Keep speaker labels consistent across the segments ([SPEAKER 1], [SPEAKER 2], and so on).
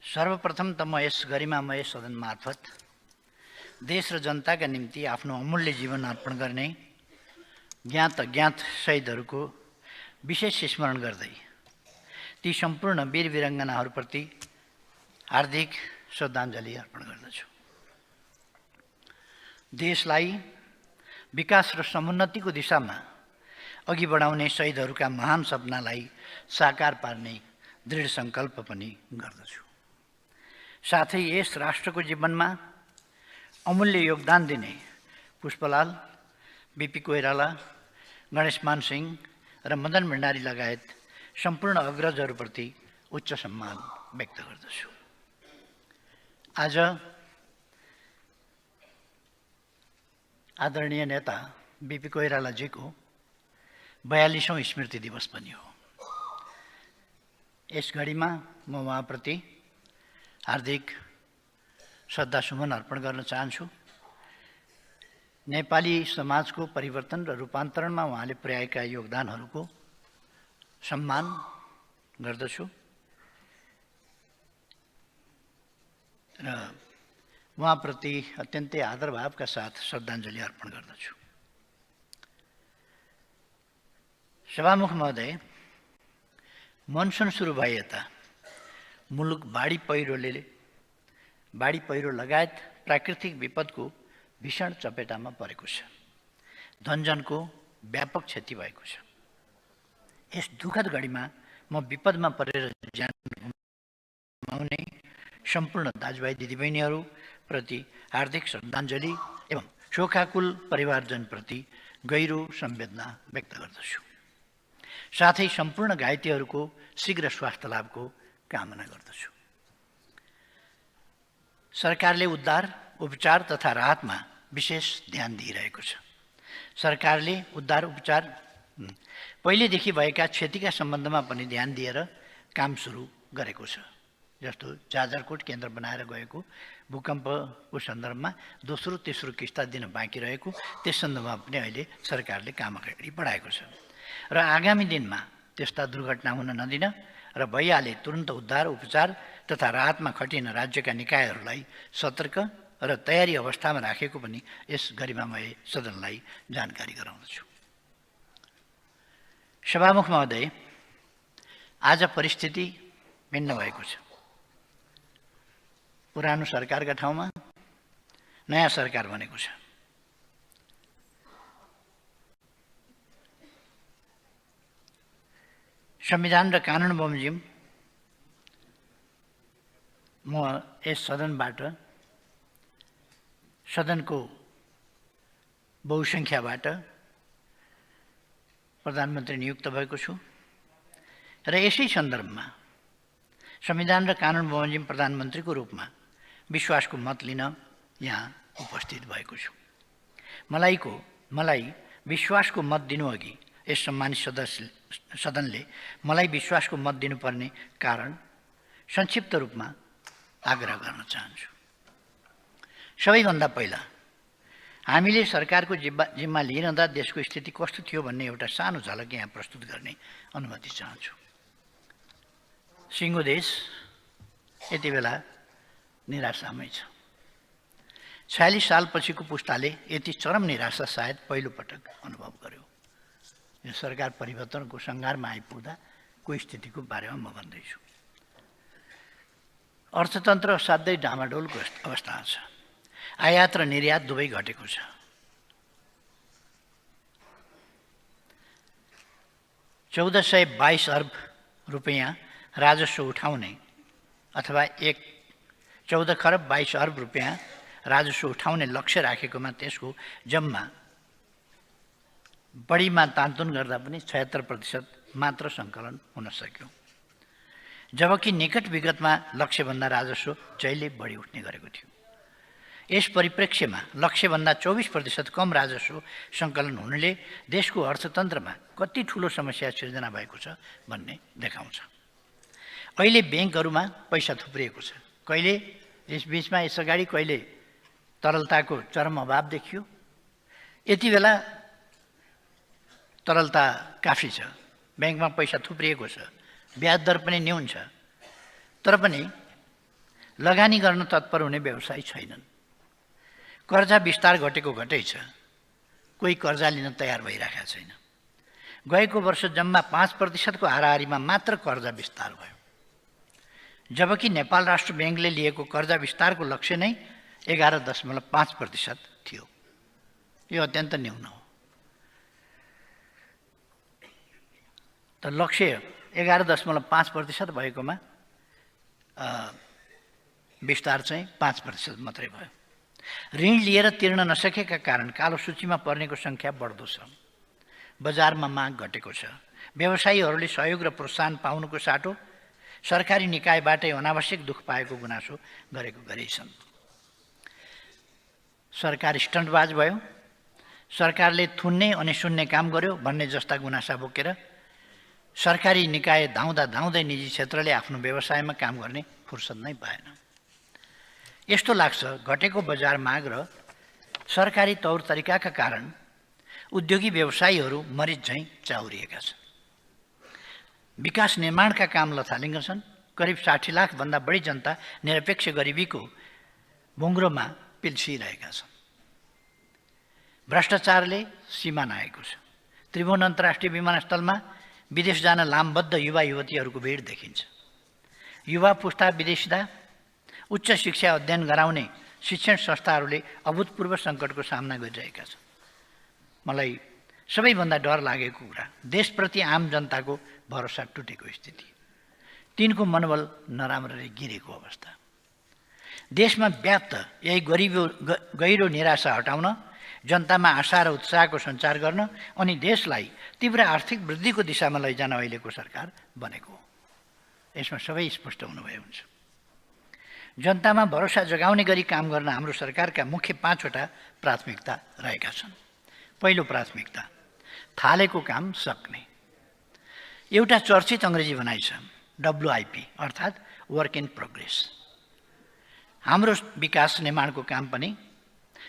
[SPEAKER 1] सर्वप्रथम त म यस गरिमामय सदन मार्फत देश र जनताका निम्ति आफ्नो अमूल्य जीवन अर्पण गर्ने ज्ञात अज्ञात शहीदहरूको विशेष स्मरण गर्दै ती सम्पूर्ण वीर वीराङ्गनाहरूप्रति हार्दिक श्रद्धाञ्जली अर्पण गर्दछु। देशलाई विकास र समुन्नतिको दिशामा अघि बढाउने शहीदहरूका महान सपनालाई साकार पार्ने दृढ सङ्कल्प पनि गर्दछु। साथै यस राष्ट्रको जीवनमा अमूल्य योगदान दिने पुष्पलाल, बीपी कोइराला, गणेशमान सिंह र मदन भण्डारी लगायत सम्पूर्ण अग्रजहरूप्रति उच्च सम्मान व्यक्त गर्दछु। आज आदरणीय नेता बीपी कोइरालाजीको 42औं स्मृति दिवस पनि हो। यस घडीमा म उहाँप्रति हार्दिक श्रद्धासुमन अर्पण गर्न चाहन्छु। नेपाली समाजको परिवर्तन र रूपान्तरणमा उहाँले पुर्याएका योगदानहरूको सम्मान गर्दछु र उहाँप्रति अत्यन्तै आदरभावका साथ श्रद्धाञ्जली अर्पण गर्दछु। सभामुख महोदय, मनसुन सुरु भए यता मुलुक बाढी पहिरो लगायत प्राकृतिक विपदको भीषण चपेटामा परेको छ। धनजनको व्यापक क्षति भएको छ। यस दुःखद घडीमा म विपदमा परेर ज्यान गुमाउने सम्पूर्ण दाजुभाइ दिदीबहिनीहरू प्रति हार्दिक श्रद्धाञ्जली एवं शोकाकुल परिवारजनप्रति गहिरो संवेदना व्यक्त गर्दछु। साथै सम्पूर्ण घाइतेहरूको शीघ्र स्वास्थ्य लाभको कामना गर्दछु। सरकारले उद्धार, उपचार तथा राहतमा विशेष ध्यान दिइरहेको छ। सरकारले उद्धार उपचार पहिलेदेखि भएका क्षतिका सम्बन्धमा पनि ध्यान दिएर काम सुरु गरेको छ। जस्तो जाजरकोट केन्द्र बनाएर गएको भूकम्पको सन्दर्भमा दोस्रो तेस्रो किस्ता दिन बाँकी रहेको, त्यस सन्दर्भमा पनि अहिले सरकारले काम अगाडि बढाएको छ र आगामी दिनमा त्यस्ता दुर्घटना हुन नदिन र भइहाले तुरन्त उद्धार उपचार तथा राहतमा खटिन राज्यका निकायहरूलाई सतर्क र तयारी अवस्थामा राखेको पनि यस गरिमामय सदनलाई जानकारी गराउँदछु। सभामुख महोदय, आज परिस्थिति भिन्न भएको छ। पुरानो सरकारका ठाउँमा नयाँ सरकार बनेको छ। संविधान र कानुन बमोजिम म यस सदनबाट सदनको बहुसङ्ख्याबाट प्रधानमन्त्री नियुक्त भएको छु र यसै सन्दर्भमा संविधान र कानुन बमोजिम प्रधानमन्त्रीको रूपमा विश्वासको मत लिन यहाँ उपस्थित भएको छु। मलाई विश्वासको मत दिनुअघि यस सम्मानित सदनले मलाई विश्वासको मत दिनुपर्ने कारण संक्षिप्त रूपमा आग्रह गर्न चाहन्छु। सबैभन्दा पहिला हामीले सरकारको जिम्मा लिइरहँदा देशको स्थिति कस्तो थियो भन्ने एउटा सानो झलक यहाँ प्रस्तुत गर्ने अनुमति चाहन्छु। सिङ्गो देश यति बेला निराशामै छ। 46 सालपछिको पुस्ताले यति चरम निराशा सायद पहिलोपटक अनुभव गर्यो। यो सरकार परिवर्तनको सङ्घारमा आइपुग्दा को स्थितिको बारेमा म भन्दैछु। अर्थतन्त्र असाध्यै डामाडोलको अवस्थामा छ। आयात र निर्यात दुवै घटेको छ। ₹1422 अर्ब रुपियाँ राजस्व उठाउने अथवा 14 खरब 22 अर्ब रुपियाँ राजस्व उठाउने लक्ष्य राखेकोमा त्यसको जम्मा बढीमा तानतुन गर्दा पनि 76% मात्र सङ्कलन हुन सक्यो, जबकि निकट विगतमा लक्ष्यभन्दा राजस्व जहिले बढी उठ्ने गरेको थियो। यस परिप्रेक्ष्यमा लक्ष्यभन्दा 24% कम राजस्व सङ्कलन हुनुले देशको अर्थतन्त्रमा कति ठुलो समस्या सिर्जना भएको छ भन्ने देखाउँछ। अहिले ब्याङ्कहरूमा पैसा थुप्रिएको छ। कहिले यस बिचमा यसअगाडि कहिले तरलताको चरम अभाव देखियो। यति बेला तरलता काफी छ। ब्याङ्कमा पैसा थुप्रिएको छ। ब्याज दर पनि न्यून छ। तर पनि लगानी गर्न तत्पर हुने व्यवसायी छैनन्। कर्जा विस्तार घटेको घटै छ, कोही कर्जा लिन तयार भइरहेका छैन। गएको वर्ष जम्मा 5% को हाराहारीमा मात्र कर्जा विस्तार भयो, जबकि नेपाल राष्ट्र ब्याङ्कले लिएको कर्जा विस्तारको लक्ष्य नै 11.5% थियो। यो अत्यन्त न्यून हो। त लक्ष्य 11.5% भएकोमा विस्तार चाहिँ 5% मात्रै भयो। ऋण लिएर तिर्न नसकेका कारण कालो सूचीमा पर्नेको सङ्ख्या बढ्दो छ। बजारमा माग घटेको छ। व्यवसायीहरूले सहयोग र प्रोत्साहन पाउनुको साटो सरकारी निकायबाटै अनावश्यक दुख पाएको गुनासो गरेछन्। सरकार स्टन्टबाज भयो, सरकारले थुन्ने अनि सुन्ने काम गर्यो भन्ने जस्ता गुनासा बोकेर सरकारी निकाय धाउँदै निजी क्षेत्रले आफ्नो व्यवसायमा काम गर्ने फुर्सद नै पाएन। यस्तो लाग्छ घटेको बजार माग र सरकारी तौर तरिकाका कारण उद्योगी व्यवसायीहरू मरिच झैँ चाउरिएका छन्। विकास निर्माणका काम लथालिङ्ग छन्। करिब 60 लाखभन्दा बढी जनता निरपेक्ष गरिबीको भुङ्ग्रोमा पिल्सिरहेका छन्। भ्रष्टाचारले सीमा नआएको छ। त्रिभुवन अन्तर्राष्ट्रिय विमानस्थलमा विदेश जान लामबद्ध युवा युवतीहरूको भिड देखिन्छ। युवा पुस्ता विदेशिदा उच्च शिक्षा अध्ययन गराउने शिक्षण संस्थाहरूले अभूतपूर्व सङ्कटको सामना गरिरहेका छन्। मलाई सबैभन्दा डर लागेको कुरा देशप्रति आम जनताको भरोसा टुटेको स्थिति, तिनको मनोबल नराम्ररी गिरेको अवस्था। देशमा व्याप्त यही गहिरो निराशा हटाउन, जनतामा आशा र उत्साहको सञ्चार गर्न अनि देशलाई तीव्र आर्थिक वृद्धिको दिशामा लैजान अहिलेको सरकार बनेको हो। यसमा सबै स्पष्ट हुनुभयो हुन्छ। जनतामा भरोसा जगाउने गरी काम गर्न हाम्रो सरकारका मुख्य 5 वटा प्राथमिकता रहेका छन्। पहिलो प्राथमिकता, थालेको काम सक्ने। एउटा चर्चित अङ्ग्रेजी भनाइ छ WIP अर्थात् वर्क इन प्रोग्रेस। हाम्रो विकास निर्माणको काम पनि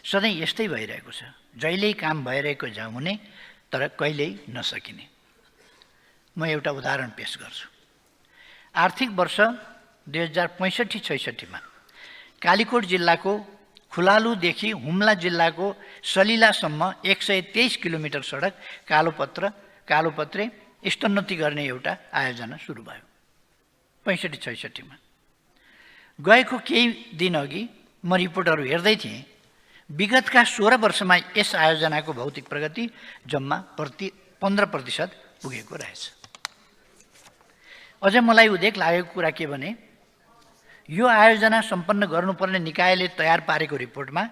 [SPEAKER 1] सधैँ यस्तै भइरहेको छ। जहिल्यै काम भइरहेको हुने तर कहिल्यै नसकिने। म एउटा उदाहरण पेश गर्छु। आर्थिक वर्ष 2065-66 मा कालीकोट जिल्लाको खुलालुदेखि हुम्ला जिल्लाको सलिलासम्म 123 किलोमिटर सडक कालोपत्रे स्तोन्नति गर्ने एउटा आयोजना सुरु भयो 65-66 मा। गएको केही दिन अघि म रिपोर्टहरू हेर्दै थिएँ। विगतका 16 वर्षमा यस आयोजनाको भौतिक प्रगति जम्मा 15% पुगेको रहेछ। अझ मलाई उदेक लागेको कुरा के भने, यो आयोजना सम्पन्न गर्नुपर्ने निकायले तयार पारेको रिपोर्टमा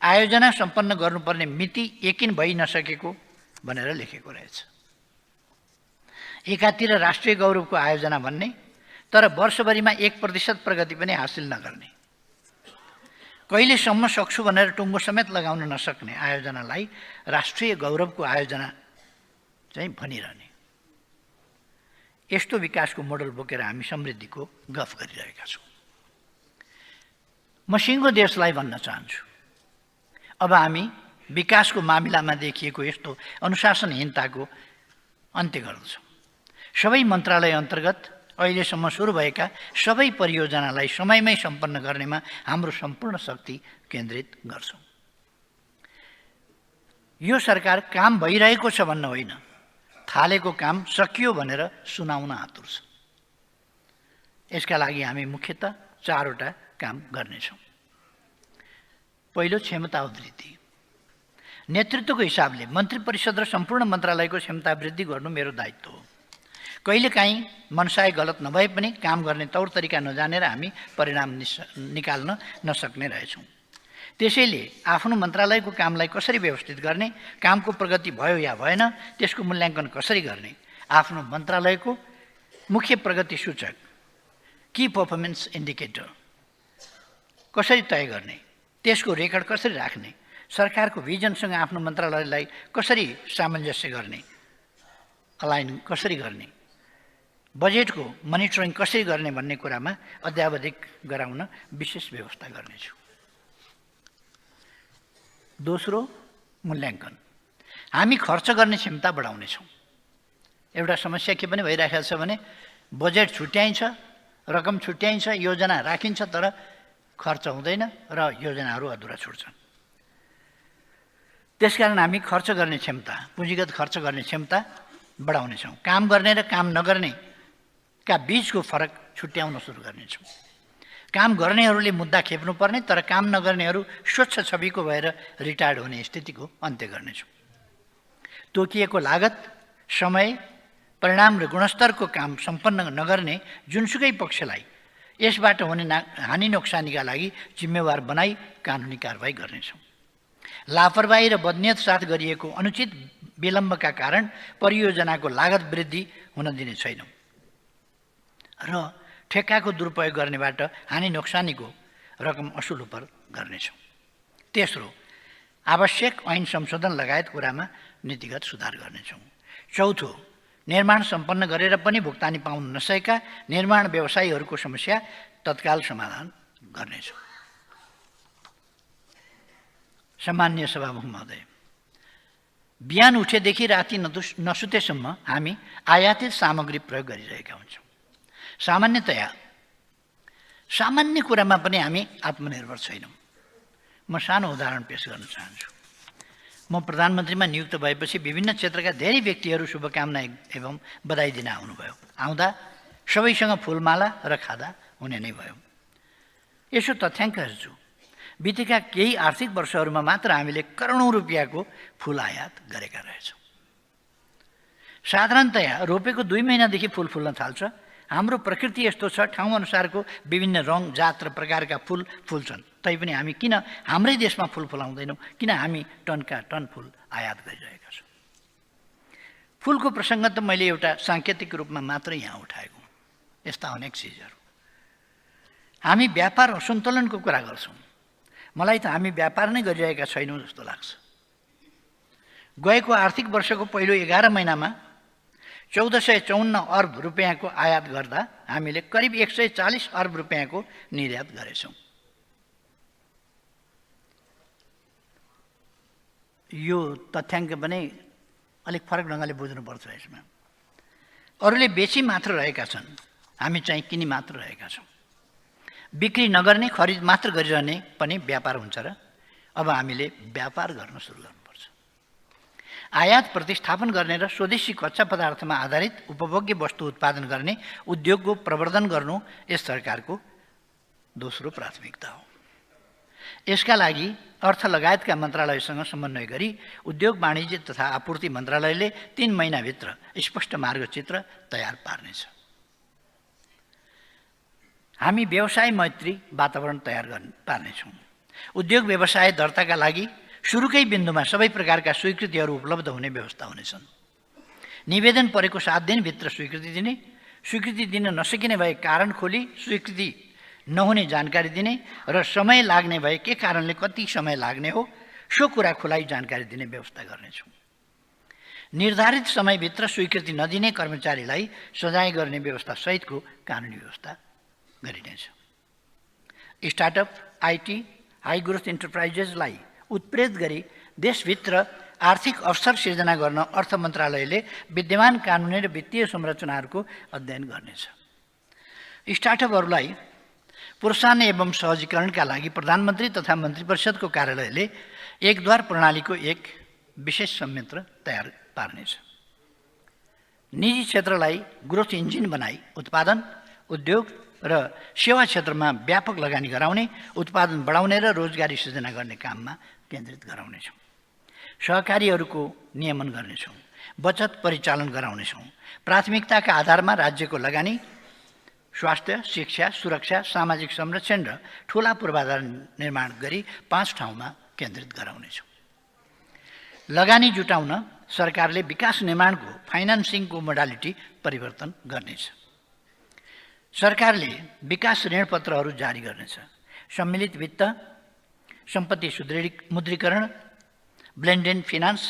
[SPEAKER 1] आयोजना सम्पन्न गर्नुपर्ने मिति यकिन भइ नसकेको भनेर लेखेको रहेछ। एकातिर राष्ट्रिय गौरवको आयोजना भन्ने, तर वर्षभरिमा 1% प्रगति पनि हासिल नगर्ने, कहिलेसम्म सक्छु भनेर टुङ्गो समेत लगाउन नसक्ने आयोजनालाई राष्ट्रिय गौरवको आयोजना चाहिँ भनिरहने। यस्तो विकासको मोडल बोकेर हामी समृद्धिको गफ गरिरहेका छौँ। म सिङ्गो देशलाई भन्न चाहन्छु, अब हामी विकासको मामिलामा देखिएको यस्तो अनुशासनहीनताको अन्त्य गर्दछौँ। सबै मन्त्रालय अन्तर्गत अहिलेसम्म सुरु भएका सबै परियोजनालाई समयमै सम्पन्न गर्नेमा हाम्रो सम्पूर्ण शक्ति केन्द्रित गर्छौँ। यो सरकार काम भइरहेको छ भन्न होइन, थालेको काम सकियो भनेर सुनाउन आतुर छ। यसका लागि हामी मुख्यतः 4 वटा काम गर्नेछौँ। पहिलो, क्षमता वृद्धि। नेतृत्वको हिसाबले मन्त्री परिषद र सम्पूर्ण मन्त्रालयको क्षमता वृद्धि गर्नु मेरो दायित्व हो। कहिलेकाहीँ मनसाय गलत नभए पनि काम गर्ने तौर तरिका नजानेर हामी परिणाम निकाल्न नसक्ने रहेछौँ। त्यसैले आफ्नो मन्त्रालयको कामलाई कसरी व्यवस्थित गर्ने, कामको प्रगति भयो या भएन त्यसको मूल्याङ्कन कसरी गर्ने, आफ्नो मन्त्रालयको मुख्य प्रगति सूचक की पर्फर्मेन्स इन्डिकेटर कसरी तय गर्ने, त्यसको रेकर्ड कसरी राख्ने, सरकारको भिजनसँग आफ्नो मन्त्रालयलाई कसरी सामञ्जस्य गर्ने, अलाइन कसरी गर्ने, बजेटको मोनिटरिङ कसरी गर्ने भन्ने कुरामा अध्यावधिक गराउन विशेष व्यवस्था गर्नेछु। दोस्रो, मूल्याङ्कन। हामी खर्च गर्ने क्षमता बढाउनेछौँ। एउटा समस्या के पनि भइरहेको छ भने बजेट छुट्याइन्छ, रकम छुट्याइन्छ, योजना राखिन्छ, तर खर्च हुँदैन र योजनाहरू अधुरा छुट्छन्। त्यसकारण हामी खर्च गर्ने क्षमता, पुँजीगत खर्च गर्ने क्षमता बढाउनेछौँ। काम गर्ने र काम नगर्नेका बीचको फरक छुट्याउन सुरु गर्नेछौँ। काम गर्नेहरूले मुद्दा खेप्नुपर्ने, तर काम नगर्नेहरू स्वच्छ छविको भएर रिटायर्ड हुने स्थितिको अन्त्य गर्नेछौँ। तोकिएको लागत, समय, परिणाम र गुणस्तरको काम सम्पन्न नगर्ने जुनसुकै पक्षलाई यसबाट हुने हानि नोक्सानीका लागि जिम्मेवार बनाई कानुनी कारबाही गर्नेछौँ। लापरवाही र बदनियत साथ गरिएको अनुचित विलम्बका कारण परियोजनाको लागत वृद्धि हुन दिने छैनौँ र ठेक्काको दुरुपयोग गर्नेबाट हानि नोक्सानीको रकम असुल गर्नेछौँ। तेस्रो, आवश्यक ऐन संशोधन लगायत कुरामा नीतिगत सुधार गर्नेछौँ। चौथो, निर्माण सम्पन्न गरेर पनि भुक्तानी पाउन नसकेका निर्माण व्यवसायीहरूको समस्या तत्काल समाधान गर्नेछौँ। सम्माननीय सभामुख महोदय, बिहान उठेदेखि राति नसुतेसम्म हामी आयातित सामग्री प्रयोग गरिरहेका हुन्छौँ। सामान्य कुरामा पनि हामी आत्मनिर्भर छैनौँ। म सानो उदाहरण पेश गर्न चाहन्छु। म प्रधानमन्त्रीमा नियुक्त भएपछि विभिन्न क्षेत्रका धेरै व्यक्तिहरू शुभकामना एवं बधाई दिन आउनुभयो। आउँदा सबैसँग फुलमाला र खादा हुने नै भयो। यसो तथ्याङ्क हेर्छु, बितेका केही आर्थिक वर्षहरूमा मात्र हामीले करोडौँ रुपियाँको फुल आयात गरेका रहेछौँ। साधारणतया रोपेको 2 महिनादेखि फुल फुल्न थाल्छ। हाम्रो प्रकृति यस्तो छ, ठाउँ अनुसारको विभिन्न रङ, जात र प्रकारका फुल फुल्छन्। तैपनि हामी किन हाम्रै देशमा फुल फुलाउँदैनौँ? किन हामी टनका टन फुल आयात गरिरहेका छौँ? फुलको प्रसङ्ग त मैले एउटा साङ्केतिक रूपमा मात्रै यहाँ उठाएको हुँ। यस्ता अनेक चिजहरू। हामी व्यापार असन्तुलनको कुरा गर्छौँ। मलाई त हामी व्यापार नै गरिरहेका छैनौँ जस्तो लाग्छ। गएको आर्थिक वर्षको पहिलो 11 महिनामा 1454 अर्ब रुपियाँको आयात गर्दा हामीले करिब 140 अर्ब रुपियाँको निर्यात गरेछौँ। यो तथ्याङ्क पनि अलिक फरक ढङ्गले बुझ्नुपर्छ। यसमा अरूले बेची मात्र रहेका छन्, हामी चाहिँ किनी मात्र रहेका छौँ। बिक्री नगर्ने, खरिद मात्र गरिरहने पनि व्यापार हुन्छ र अब हामीले व्यापार गर्न सुरु गर्नुपर्छ। आयात प्रतिस्थापन गर्ने र स्वदेशी कच्चा पदार्थमा आधारित उपभोग्य वस्तु उत्पादन गर्ने उद्योगको प्रवर्धन गर्नु यस सरकारको दोस्रो प्राथमिकता हो। यसका लागि अर्थ लगायतका मन्त्रालयसँग समन्वय गरी उद्योग, वाणिज्य तथा आपूर्ति मन्त्रालयले 3 महिनाभित्र स्पष्ट मार्गचित्र तयार पार्नेछ। हामी व्यवसाय मैत्री वातावरण तयार पार्नेछौँ। उद्योग व्यवसाय दर्ताका लागि सुरुकै बिन्दुमा सबै प्रकारका स्वीकृतिहरू उपलब्ध हुने व्यवस्था हुनेछन्। निवेदन परेको 7 दिनभित्र स्वीकृति दिने, स्वीकृति दिन नसकिने भए कारण खोली स्वीकृति नहुने जानकारी दिने र समय लाग्ने भए के कारणले कति समय लाग्ने हो सो कुरा खुलाई जानकारी दिने व्यवस्था गर्नेछौँ। निर्धारित समयभित्र स्वीकृति नदिने कर्मचारीलाई सजाय गर्ने व्यवस्था सहितको कानुनी व्यवस्था गरिनेछ। स्टार्टअप, आइटी, हाई ग्रोथ इन्टरप्राइजेसलाई उत्प्रेरित गरी देशभित्र आर्थिक अवसर सिर्जना गर्न अर्थ मन्त्रालयले विद्यमान कानुनी र वित्तीय संरचनाहरूको अध्ययन गर्नेछ। स्टार्टअपहरूलाई प्रोत्साहन एवं सहजीकरणका लागि प्रधानमन्त्री तथा मन्त्रिपरिषदको कार्यालयले एकद्वार प्रणालीको एक विशेष संयन्त्र तयार पार्नेछ। निजी क्षेत्रलाई ग्रोथ इन्जिन बनाई उत्पादन, उद्योग र सेवा क्षेत्रमा व्यापक लगानी गराउने, उत्पादन बढाउने र रोजगारी सृजना गर्ने काममा केन्द्रित गराउनेछौँ। सहकारीहरूको नियमन गर्नेछौँ। बचत परिचालन गराउनेछौँ। प्राथमिकताका आधारमा राज्यको लगानी स्वास्थ्य, शिक्षा, सुरक्षा, सामाजिक संरक्षण र ठुला पूर्वाधार निर्माण गरी 5 ठाउँमा केन्द्रित गराउनेछौँ। लगानी जुटाउन सरकारले विकास निर्माणको फाइनान्सिङको मोडालिटी परिवर्तन गर्नेछ। सरकारले विकास ऋणपत्रहरू जारी गर्नेछ। सम्मिलित वित्त, सम्पत्ति मुद्रीकरण, ब्लेन्डेड फिनान्स,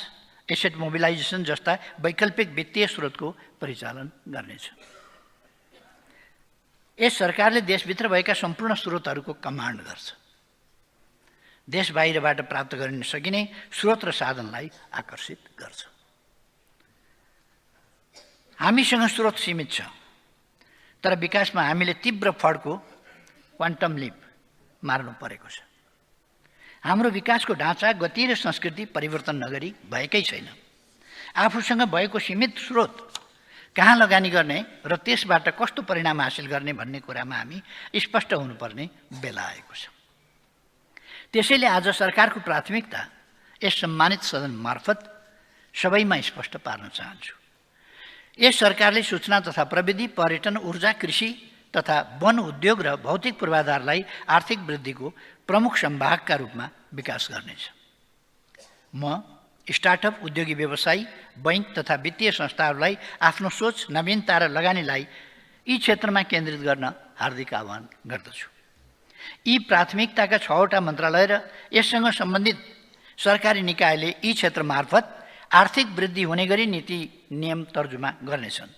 [SPEAKER 1] एसेट मोबिलाइजेसन जस्ता वैकल्पिक वित्तीय स्रोतको परिचालन गर्नेछ। यस सरकारले देशभित्र भएका सम्पूर्ण स्रोतहरूको कमान्ड गर्छ। देश बाहिरबाट प्राप्त गर्न सकिने स्रोत र साधनलाई आकर्षित गर्छ। हामीसँग स्रोत सीमित छ, तर विकासमा हामीले तीव्र फड्को क्वान्टम लिप मार्नु परेको छ। हाम्रो विकासको ढाँचा, गति र संस्कृति परिवर्तन नगरी भएकै छैन। आफूसँग भएको सीमित स्रोत कहाँ लगानी गर्ने र त्यसबाट कस्तो परिणाम हासिल गर्ने भन्ने कुरामा हामी स्पष्ट हुनुपर्ने बेला आएको छ। त्यसैले आज सरकारको प्राथमिकता यस सम्मानित सदन मार्फत सबैमा स्पष्ट पार्न चाहन्छु। यस सरकारले सूचना तथा प्रविधि, पर्यटन, ऊर्जा, कृषि तथा वन उद्योग र भौतिक पूर्वाधारलाई आर्थिक वृद्धिको प्रमुख संवाहकका रूपमा विकास गर्नेछ। म स्टार्टअप, उद्योगी व्यवसायी, बैंक तथा वित्तीय संस्थाहरूलाई आफ्नो सोच, नवीनता र लगानीलाई यी क्षेत्रमा केन्द्रित गर्न हार्दिक आह्वान गर्दछु। यी प्राथमिकताका 6वटा मन्त्रालय र यससँग सम्बन्धित सरकारी निकायले यी क्षेत्र मार्फत आर्थिक वृद्धि हुने गरी नीति नियम तर्जुमा गर्नेछन्।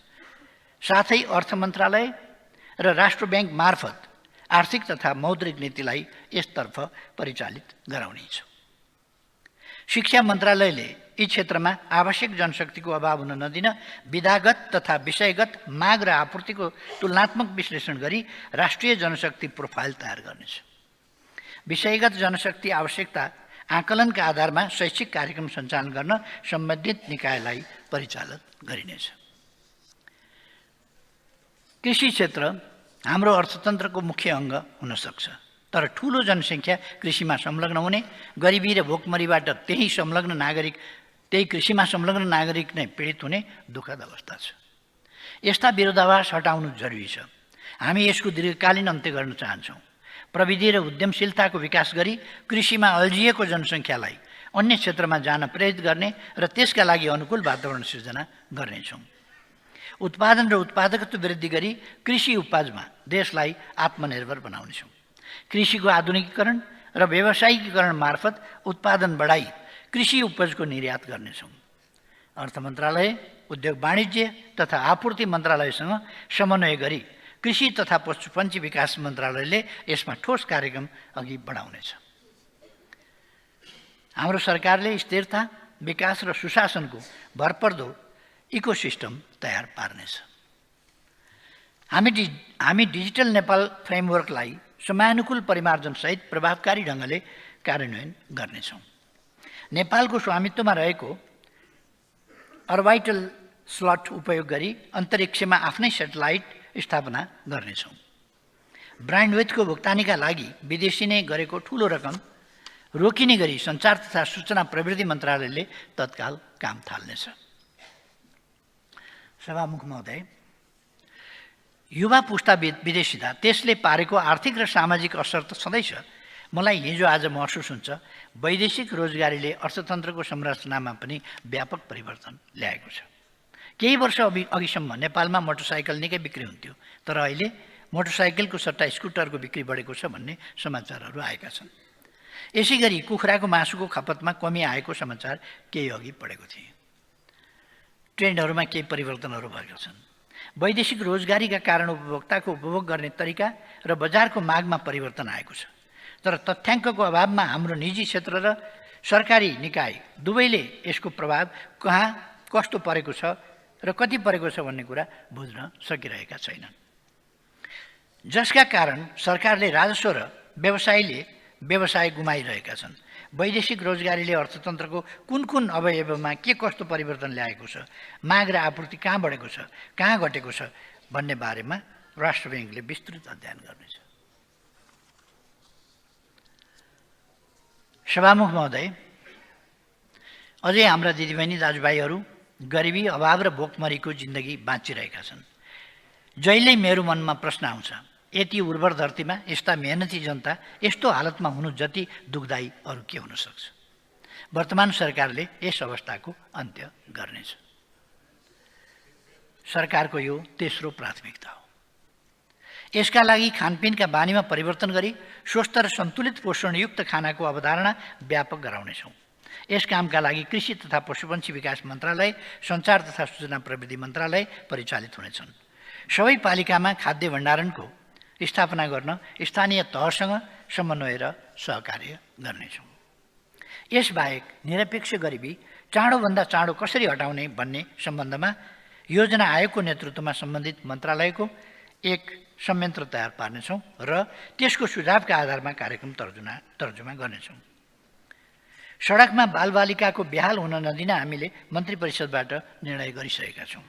[SPEAKER 1] साथै अर्थ मन्त्रालय र राष्ट्र ब्याङ्क मार्फत आर्थिक तथा मौद्रिक नीतिलाई यसतर्फ परिचालित गराउनेछ। शिक्षा मन्त्रालयले यी क्षेत्रमा आवश्यक जनशक्तिको अभाव हुन नदिन विधागत तथा विषयगत माग र आपूर्तिको तुलनात्मक विश्लेषण गरी राष्ट्रिय जनशक्ति प्रोफाइल तयार गर्नेछ। विषयगत जनशक्ति आवश्यकता आकलनका आधारमा शैक्षिक कार्यक्रम सञ्चालन गर्न सम्बन्धित निकायलाई परिचालन गरिनेछ। कृषि क्षेत्र हाम्रो अर्थतन्त्रको मुख्य अङ्ग हुन सक्छ, तर ठूलो जनसङ्ख्या कृषिमा संलग्न हुने, गरिबी र भोकमरीबाट त्यही कृषिमा संलग्न नागरिक नै पीडित हुने दुःखद अवस्था छ। यस्ता विरोधाभास हटाउनु जरुरी छ। हामी यसको दीर्घकालीन अन्त्य गर्न चाहन्छौँ। प्रविधि र उद्यमशीलताको विकास गरी कृषिमा अल्झिएको जनसङ्ख्यालाई अन्य क्षेत्रमा जान प्रेरित गर्ने र त्यसका लागि अनुकूल वातावरण सिर्जना गर्नेछौँ। उत्पादन र उत्पादकत्व वृद्धि गरी कृषि उपजमा देशलाई आत्मनिर्भर बनाउनेछौँ। कृषिको आधुनिकीकरण र व्यावसायिकीकरण मार्फत उत्पादन बढाई कृषि उपजको निर्यात गर्नेछौँ। अर्थ मन्त्रालय, उद्योग वाणिज्य तथा आपूर्ति मन्त्रालयसँग समन्वय गरी कृषि तथा पशुपन्छी विकास मन्त्रालयले यसमा ठोस कार्यक्रम अघि बढाउनेछ। हाम्रो सरकारले स्थिरता, विकास र सुशासनको भरपर्दो इकोसिस्टम तयार पार्नेछ। हामी डिजिटल नेपाल फ्रेमवर्कलाई समयानुकूल परिमार्जनसहित प्रभावकारी ढङ्गले कार्यान्वयन गर्नेछौँ। नेपालको स्वामित्वमा रहेको अर्बिटल स्लट उपयोग गरी अन्तरिक्षमा आफ्नै सेटेलाइट स्थापना गर्नेछौँ। ब्रान्डविथको भुक्तानीका लागि विदेशी नै गरेको ठूलो रकम रोकिने गरी सञ्चार तथा सूचना प्रविधि मन्त्रालयले तत्काल काम थाल्नेछ। सभामुख महोदय, युवा पुस्ता विदेशिँदा त्यसले पारेको आर्थिक र सामाजिक असर त छँदैछ। मलाई हिजो आज महसुस हुन्छ वैदेशिक रोजगारीले अर्थतन्त्रको संरचनामा पनि व्यापक परिवर्तन ल्याएको छ। केही वर्ष अघिसम्म नेपालमा मोटरसाइकल निकै बिक्री हुन्थ्यो, तर अहिले मोटरसाइकलको सट्टा स्कुटरको बिक्री बढेको छ भन्ने समाचारहरू आएका छन्। यसै गरी कुखुराको मासुको खपतमा कमी आएको समाचार केही अघि पढेको थिएँ। ट्रेन्डहरूमा केही परिवर्तनहरू भएका छन्। वैदेशिक रोजगारीका कारण उपभोक्ताको उपभोग गर्ने तरिका र बजारको मागमा परिवर्तन आएको छ, तर तथ्याङ्कको अभावमा हाम्रो निजी क्षेत्र र सरकारी निकाय दुवैले यसको प्रभाव कहाँ कस्तो परेको छ र कति परेको छ भन्ने कुरा बुझ्न सकिरहेका छैनन्, जसका कारण सरकारले राजस्व र व्यवसाय गुमाइरहेका छन्। वैदेशिक रोजगारीले अर्थतन्त्रको कुन अवयवमा के कस्तो परिवर्तन ल्याएको छ, माग र आपूर्ति कहाँ बढेको छ, कहाँ घटेको छ भन्ने बारेमा राष्ट्र ब्याङ्कले विस्तृत अध्ययन गर्नेछ। सभामुख महोदय, अझै हाम्रा दिदीबहिनी दाजुभाइहरू गरिबी, अभाव र भोकमरीको जिन्दगी बाँचिरहेका छन्। जहिल्यै मेरो मनमा प्रश्न आउँछ, यति उर्वर धरतीमा यस्ता मेहनती जनता यस्तो हालतमा हुनु जति दुःखदायी अरू के हुन सक्छ। वर्तमान सरकारले यस अवस्थाको अन्त्य गर्नेछ। सरकारको यो तेस्रो प्राथमिकता हो। यसका लागि खानपिनका बानीमा परिवर्तन गरी स्वस्थ र सन्तुलित पोषणयुक्त खानाको अवधारणा व्यापक गराउनेछौँ। यस कामका लागि कृषि तथा पशुपन्छी विकास मन्त्रालय, सञ्चार तथा सूचना प्रविधि मन्त्रालय परिचालित हुनेछन्। सबै पालिकामा खाद्य भण्डारणको स्थापना गर्न स्थानीय तहसँग समन्वय र सहकार्य गर्नेछौँ। यसबाहेक निरपेक्ष गरिबी चाँडोभन्दा चाँडो कसरी हटाउने भन्ने सम्बन्धमा योजना आयोगको नेतृत्वमा सम्बन्धित मन्त्रालयको एक संयन्त्र तयार पार्नेछौँ र त्यसको सुझावका आधारमा कार्यक्रम तर्जुमा गर्नेछौँ। सडकमा बालबालिकाको बेहाल हुन नदिन हामीले मन्त्री परिषदबाट निर्णय गरिसकेका छौँ।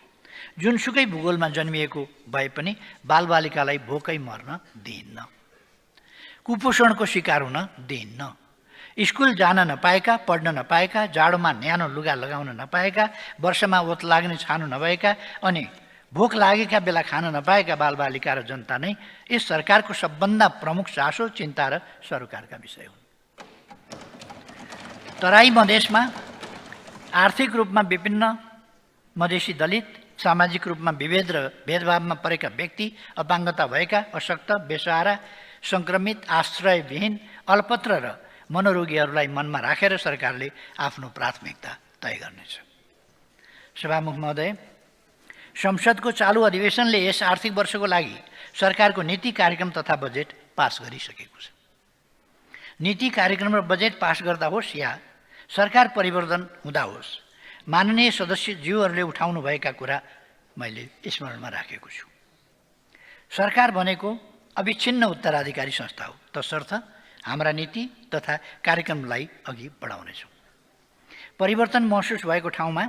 [SPEAKER 1] जुनसुकै भूगोलमा जन्मिएको भए पनि बालबालिकालाई भोकै मर्न दिइन्न, कुपोषणको शिकार हुन दिइन्न, स्कुल जान नपाएका, पढ्न नपाएका, जाडोमा न्यानो लुगा लगाउन नपाएका, वर्षमा ओत लाग्ने छानो नभएका अनि भोक लागेका बेला खान नपाएका बालबालिका र जनता नै यस सरकारको सबभन्दा प्रमुख चासो, चिन्ता र सरोकारका विषय हुन्। तराई मधेसमा आर्थिक रूपमा विभिन्न मधेसी दलित, सामाजिक रूपमा विभेद र भेदभावमा परेका व्यक्ति, अपाङ्गता भएका, अशक्त, बेसहारा, सङ्क्रमित, आश्रयविहीन, अल्पत्र र मनोरोगीहरूलाई मनमा राखेर सरकारले आफ्नो प्राथमिकता तय गर्नेछ। सभामुख महोदय, संसदको चालु अधिवेशनले यस आर्थिक वर्षको लागि सरकारको नीति कार्यक्रम तथा बजेट पास गरिसकेको छ। नीति कार्यक्रम र बजेट पास गर्दा होस् या सरकार परिवर्तन हुँदा होस्, माननीय सदस्यज्यूहरूले उठाउनुभएका कुरा मैले स्मरणमा राखेको छु। सरकार भनेको अविच्छिन्न उत्तराधिकारी संस्था हो, तसर्थ हाम्रा नीति तथा कार्यक्रमलाई अघि बढाउनेछौँ। परिवर्तन महसुस भएको ठाउँमा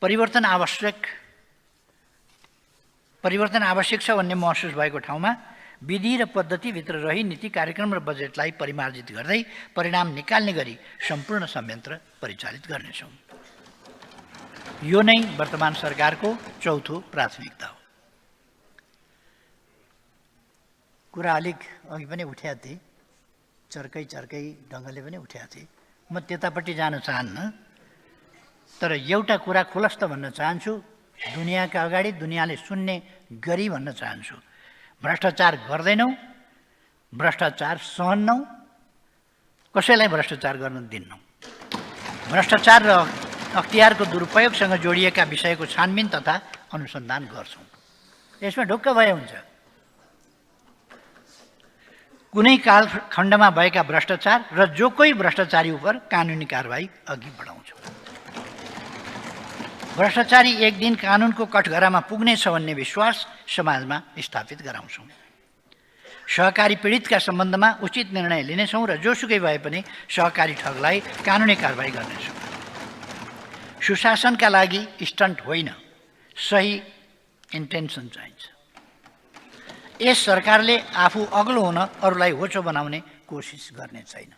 [SPEAKER 1] परिवर्तन आवश्यक छ भन्ने महसुस भएको ठाउँमा विधि र पद्धतिभित्र रही नीति कार्यक्रम र बजेटलाई परिमार्जित गर्दै परिणाम निकाल्ने गरी सम्पूर्ण संयन्त्र परिचालित गर्नेछौँ। यो नै वर्तमान सरकारको चौथो प्राथमिकता हो। कुरा अलिक अघि पनि उठ्या थिए, चर्कै ढङ्गले पनि उठ्या थिए। म त्यतापट्टि जान चाहन्न, तर एउटा कुरा खुलस्त भन्न चाहन्छु, दुनियाँका अगाडि दुनियाँले सुन्ने गरी भन्न चाहन्छु। भ्रष्टाचार गर्दैनौँ, भ्रष्टाचार सहन्नौँ, कसैलाई भ्रष्टाचार गर्न दिन्नौँ। भ्रष्टाचार र अख्तियारको दुरुपयोगसँग जोडिएका विषयको छानबिन तथा अनुसन्धान गर्छौँ। यसमा ढुक्क भए हुन्छ। कुनै कालखण्डमा भएका भ्रष्टाचार र जो कोही भ्रष्टाचारी उप कानुनी कारबाही अघि बढाउँछौँ। भ्रष्टाचारी एक दिन कानुनको कठघरामा पुग्नेछ भन्ने विश्वास समाजमा स्थापित गराउँछौँ। सहकारी पीडितका सम्बन्धमा उचित निर्णय लिनेछौँ र जोसुकै भए पनि सहकारी ठगलाई कानुनी कारबाही गर्नेछौँ। सुशासनका लागि स्टन्ट होइन, सही इन्टेन्सन चाहिन्छ। यस सरकारले आफू अग्लो हुन अरूलाई होचो बनाउने कोसिस गर्ने छैन।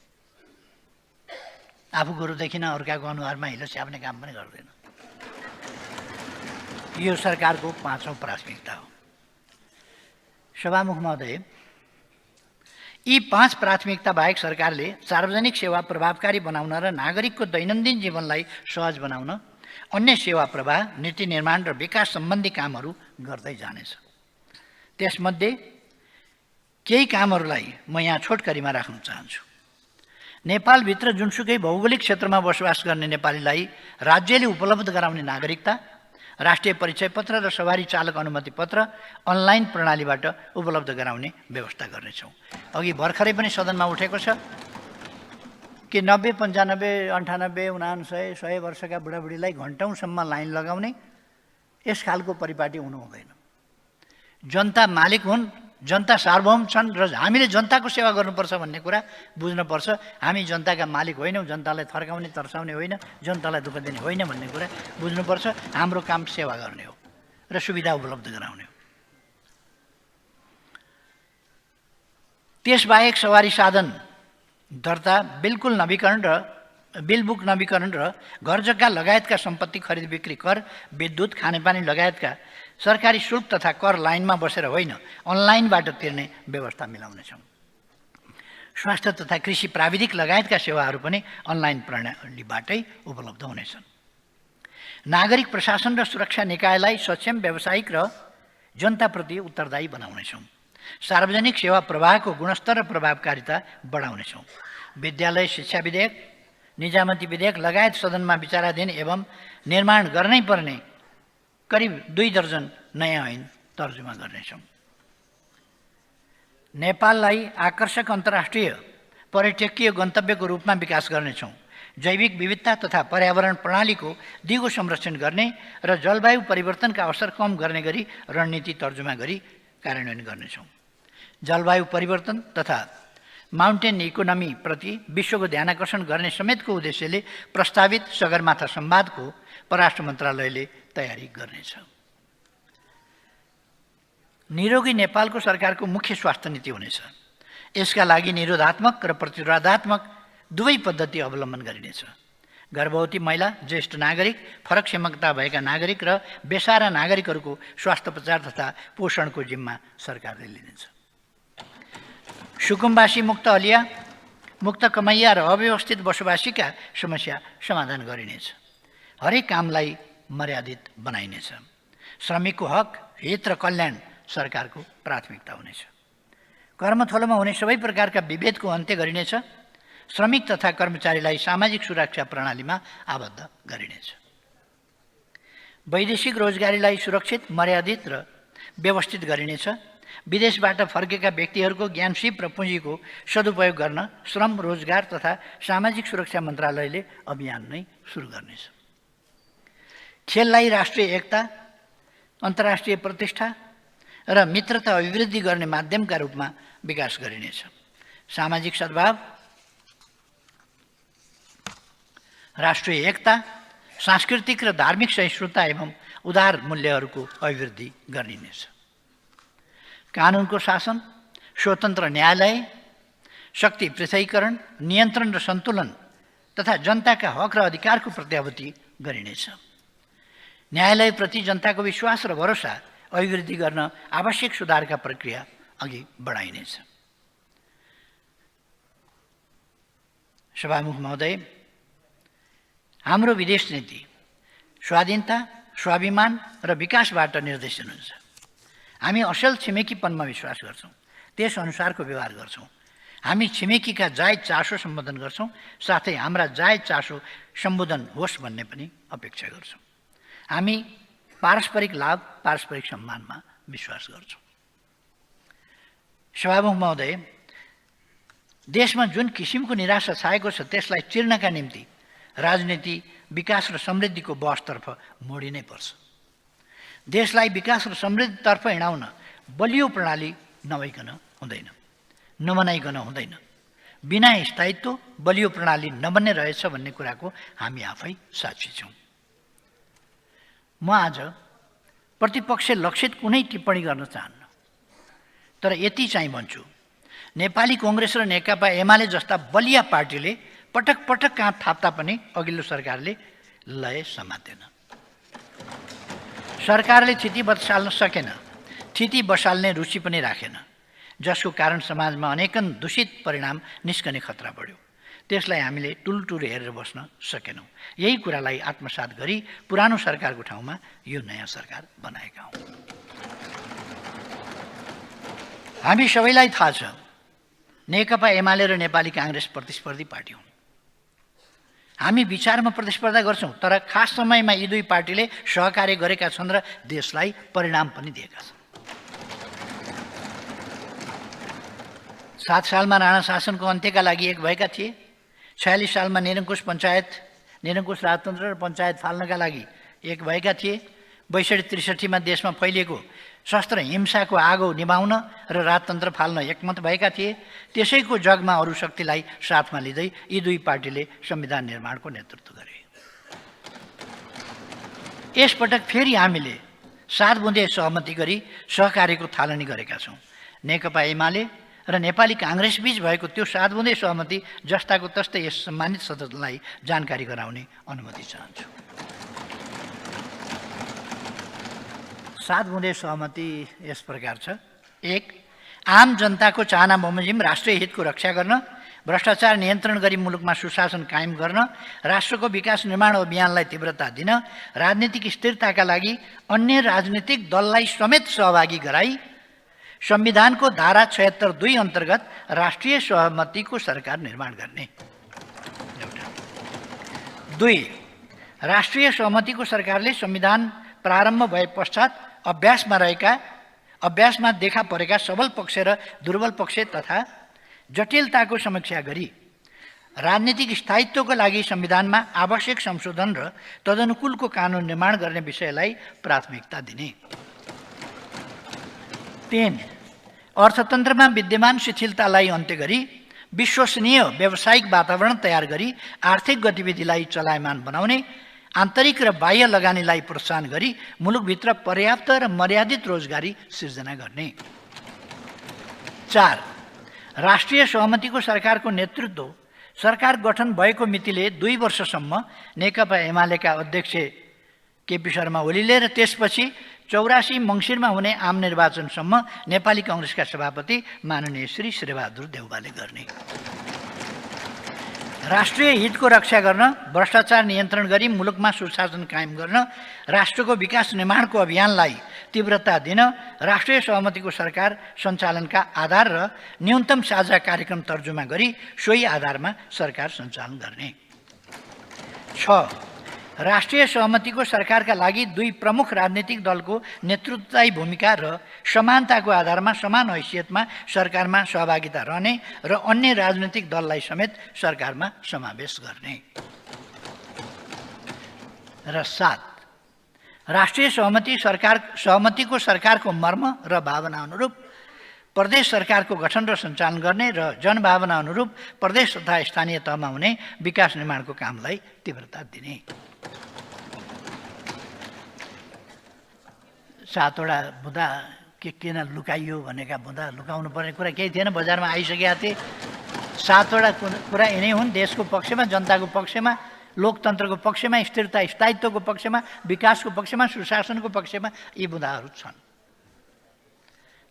[SPEAKER 1] आफू गुरु देखिन अर्काको अनुहारमा हिलो स्याप्ने काम पनि गर्दैन। यो सरकारको पाँचौं प्राथमिकता हो। सभामुख महोदय, यी 5 प्राथमिकता बाहेक सरकारले सार्वजनिक सेवा प्रभावकारी बनाउन र नागरिकको दैनन्दिन जीवनलाई सहज बनाउन अन्य सेवा प्रवाह, नीति निर्माण र विकास सम्बन्धी कामहरू गर्दै जानेछ। त्यसमध्ये केही कामहरूलाई म यहाँ छोटकरीमा राख्न चाहन्छु। नेपालभित्र जुनसुकै भौगोलिक क्षेत्रमा बसोबास गर्ने नेपालीलाई राज्यले उपलब्ध गराउने नागरिकता, राष्ट्रिय परिचय पत्र र सवारी चालक अनुमति पत्र अनलाइन प्रणालीबाट उपलब्ध गराउने व्यवस्था गर्नेछौँ। अघि भर्खरै पनि सदनमा उठेको छ कि 90, 95, 98, 99, 100 वर्षका बुढाबुढीलाई घन्टौँसम्म लाइन लगाउने यस खालको परिपाटी हुनु हुँदैन। जनता मालिक हुन्, जनता सार्वभौम छन् र हामीले जनताको सेवा गर्नुपर्छ भन्ने कुरा बुझ्नुपर्छ। हामी जनताका मालिक होइनौँ, जनतालाई थर्काउने तर्साउने होइन, जनतालाई दुःख दिने होइन भन्ने कुरा बुझ्नुपर्छ। हाम्रो काम सेवा गर्ने हो र सुविधा उपलब्ध गराउने हो। त्यसबाहेक सवारी साधन दर्ता, बिल्कुल नवीकरण र बिलबुक नवीकरण र घर जग्गा लगायतका सम्पत्ति खरिद बिक्री कर, विद्युत, खानेपानी लगायतका सरकारी शुल्क तथा कर लाइनमा बसेर होइन, अनलाइनबाट तिर्ने व्यवस्था मिलाउनेछौँ। स्वास्थ्य तथा कृषि प्राविधिक लगायतका सेवाहरू पनि अनलाइन प्रणालीबाटै उपलब्ध हुनेछन्। नागरिक प्रशासन र सुरक्षा निकायलाई सक्षम, व्यावसायिक र जनताप्रति उत्तरदायी बनाउनेछौँ। सार्वजनिक सेवा प्रवाहको गुणस्तर र प्रभावकारिता बढाउनेछौँ। विद्यालय शिक्षा विधेयक, निजामती विधेयक लगायत सदनमा विचाराधीन एवं निर्माण गर्नै पर्ने करिब 2 दर्जन नयाँ ऐन तर्जुमा गर्नेछौँ। नेपाललाई आकर्षक अन्तर्राष्ट्रिय पर्यटकीय गन्तव्यको रूपमा विकास गर्नेछौँ। जैविक विविधता तथा पर्यावरण प्रणालीको दिगो संरक्षण गर्ने र जलवायु परिवर्तनका असर कम गर्ने गरी रणनीति तर्जुमा गरी कार्यान्वयन गर्नेछौँ। जलवायु परिवर्तन तथा माउन्टेन इकोनोमी प्रति विश्वको ध्यानाकर्षण गर्ने समेतको उद्देश्यले प्रस्तावित सगरमाथा संवादको परराष्ट्र मन्त्रालयले तयारी गर्नेछ। निरोगी नेपालको सरकारको मुख्य स्वास्थ्य नीति हुनेछ। यसका लागि निरोधात्मक र प्रतिरोधात्मक दुवै पद्धति अवलम्बन गरिनेछ। गर्भवती महिला, ज्येष्ठ नागरिक, फरक क्षमता भएका नागरिक र बेसारा नागरिकहरूको स्वास्थ्योपचार तथा पोषणको जिम्मा सरकारले लिनेछ। सुकुम्बासी, मुक्त हलिया, मुक्त कमैया र अव्यवस्थित बसोबासीका समस्या समाधान गरिनेछ। हरेक कामलाई मर्यादित बनाइनेछ। श्रमिकको हक, हित र कल्याण सरकारको प्राथमिकता हुनेछ। कर्मथलोमा हुने सबै प्रकारका विभेदको अन्त्य गरिनेछ। श्रमिक तथा कर्मचारीलाई सामाजिक सुरक्षा प्रणालीमा आबद्ध गरिनेछ। वैदेशिक रोजगारीलाई सुरक्षित, मर्यादित र व्यवस्थित गरिनेछ। विदेशबाट फर्केका व्यक्तिहरूको ज्ञान, सिप र पुँजीको सदुपयोग गर्न श्रम, रोजगार तथा सामाजिक सुरक्षा मन्त्रालयले अभियान नै सुरु गर्नेछ। खेललाई राष्ट्रिय एकता, अन्तर्राष्ट्रिय प्रतिष्ठा र मित्रता अभिवृद्धि गर्ने माध्यमका रूपमा विकास गरिनेछ। सामाजिक सद्भाव, राष्ट्रिय एकता, सांस्कृतिक र धार्मिक सहिष्णुता एवं उदार मूल्यहरूको अभिवृद्धि गरिनेछ। कानुनको शासन, स्वतन्त्र न्यायालय, शक्ति पृथकीकरण, नियन्त्रण र सन्तुलन तथा जनताका हक र अधिकारको प्रत्याभूति गरिनेछ। न्यायालयप्रति जनताको विश्वास र भरोसा अभिवृद्धि गर्न आवश्यक सुधारका प्रक्रिया अघि बढाइनेछ। सभामुख महोदय, हाम्रो विदेश नीति स्वाधीनता, स्वाभिमान र विकासबाट निर्देशन हुन्छ। हामी असल छिमेकीपनमा विश्वास गर्छौँ, त्यस अनुसारको व्यवहार गर्छौँ। हामी छिमेकीका जायज चासो सम्बोधन गर्छौँ, साथै हाम्रा जायज चासो सम्बोधन होस् भन्ने पनि अपेक्षा गर्छौँ। हामी पारस्परिक लाभ, पारस्परिक सम्मानमा विश्वास गर्छौँ। सभामुख महोदय, देशमा जुन किसिमको निराशा छाएको छ त्यसलाई चिर्नका निम्ति राजनीति विकास र समृद्धिको बहसतर्फ मोडिनै पर्छ। देशलाई विकास र समृद्धितर्फ हिँडाउन बलियो प्रणाली नबनाइकन हुँदैन। बिना स्थायित्व बलियो प्रणाली नबन्ने रहेछ भन्ने कुराको हामी आफै साक्षी छौँ। म आज प्रतिपक्ष लक्षित कुनै टिप्पणी गर्न चाहन्न, तर यति चाहिँ भन्छु, नेपाली कङ्ग्रेस र नेकपा एमाले जस्ता बलिया पार्टीले पटक पटक काँध थाप्दा पनि अघिल्लो सरकारले लय समातेन। सरकारले थिति बसाल्न सकेन, थिति बसाल्ने रुचि पनि राखेन, जसको कारण समाजमा अनेकन दूषित परिणाम निस्कने खतरा बढ्यो। त्यसलाई हामीले टुलटुल हेरेर बस्न सकेनौँ। यही कुरालाई आत्मसात गरी पुरानो सरकारको ठाउँमा यो नयाँ सरकार बनाएका हौँ। हामी सबैलाई थाहा छ, नेकपा एमाले र नेपाली काङ्ग्रेस प्रतिस्पर्धी पार्टी हुन्। हामी विचारमा प्रतिस्पर्धा गर्छौँ, तर खास समयमा यी दुई पार्टीले सहकार्य गरेका छन् र देशलाई परिणाम पनि दिएका छन्। 7 सालमा राणा शासनको अन्त्यका लागि एक भएका थिए। 46 सालमा निरङ्कुश राजतन्त्र र पञ्चायत फाल्नका लागि एक भएका थिए। 62-63 देशमा फैलिएको शस्त्र हिंसाको आगो निभाउन र राजतन्त्र फाल्न एकमत भएका थिए। त्यसैको जगमा अरू शक्तिलाई साथमा लिँदै यी दुई पार्टीले संविधान निर्माणको नेतृत्व गरे। यसपटक फेरि हामीले 7 बुँदे सहमति गरी सहकार्यको थालनी गरेका छौँ। नेकपा एमाले र नेपाली काङ्ग्रेस बीच भएको त्यो 7 बुँदे सहमति जस्ताको तस्तै यस सम्मानित सदनलाई जानकारी गराउने अनुमति चाहन्छु। 7 बुँदे सहमति यस प्रकार छ। 1. आम जनताको चाहना बमोजिम राष्ट्रिय हितको रक्षा गर्न, भ्रष्टाचार नियन्त्रण गरी मुलुकमा सुशासन कायम गर्न, राष्ट्रको विकास निर्माण अभियानलाई तीव्रता दिन, राजनीतिक स्थिरताका लागि अन्य राजनीतिक दललाई समेत सहभागी गराई संविधानको धारा 76(2) अन्तर्गत राष्ट्रिय सहमतिको सरकार निर्माण गर्ने। 2. राष्ट्रिय सहमतिको सरकारले संविधान प्रारम्भ भए पश्चात अभ्यासमा देखा परेका सबल पक्ष र दुर्बल पक्ष तथा जटिलताको समीक्षा गरी राजनीतिक स्थायित्वको लागि संविधानमा आवश्यक संशोधन र तदनुकूलको कानुन निर्माण गर्ने विषयलाई प्राथमिकता दिने। 3. अर्थतन्त्रमा विद्यमान शिथिलतालाई अन्त्य गरी विश्वसनीय व्यावसायिक वातावरण तयार गरी आर्थिक गतिविधिलाई चलायमान बनाउने, आन्तरिक र बाह्य लगानीलाई प्रोत्साहन गरी मुलुकभित्र पर्याप्त र मर्यादित रोजगारी सिर्जना गर्ने। 4. राष्ट्रिय सहमतिको सरकारको नेतृत्व सरकार गठन भएको मितिले 2 वर्षसम्म नेकपा एमालेका अध्यक्ष केपी शर्मा ओलीले र त्यसपछि 84 मङ्सिरमा हुने आम निर्वाचनसम्म नेपाली कांग्रेसका सभापति माननीय श्री शेरबहादुर देउवाले गर्ने। राष्ट्रिय हितको रक्षा गर्न, भ्रष्टाचार नियन्त्रण गरी मुलुकमा सुशासन कायम गर्न, राष्ट्रको विकास निर्माणको अभियानलाई तीव्रता दिन राष्ट्रिय सहमतिको सरकार सञ्चालनका आधार र न्यूनतम साझा कार्यक्रम तर्जुमा गरी सोही आधारमा सरकार सञ्चालन गर्ने। 6. राष्ट्रिय सहमतिको सरकारका लागि 2 प्रमुख राजनीतिक दलको नेतृत्वदायी भूमिका र समानताको आधारमा समान हैसियतमा सरकारमा सहभागिता रहने र अन्य राजनीतिक दललाई समेत सरकारमा समावेश गर्ने। र 7. राष्ट्रिय सहमतिको सरकारको मर्म र भावना अनुरूप प्रदेश सरकारको गठन र सञ्चालन गर्ने र जनभावना अनुरूप प्रदेश तथा स्थानीय तहमा हुने विकास निर्माणको कामलाई तीव्रता दिने। 7 वटा बुँदा किन लुकाइयो भनेका बुँदा लुकाउनु पर्ने कुरा केही थिएन, बजारमा आइसकेका थिए। 7 वटा कुरा यिनै हुन्: देशको पक्षमा, जनताको पक्षमा, लोकतन्त्रको पक्षमा, स्थिरता स्थायित्वको पक्षमा, विकासको पक्षमा, सुशासनको पक्षमा यी बुँदाहरू छन्।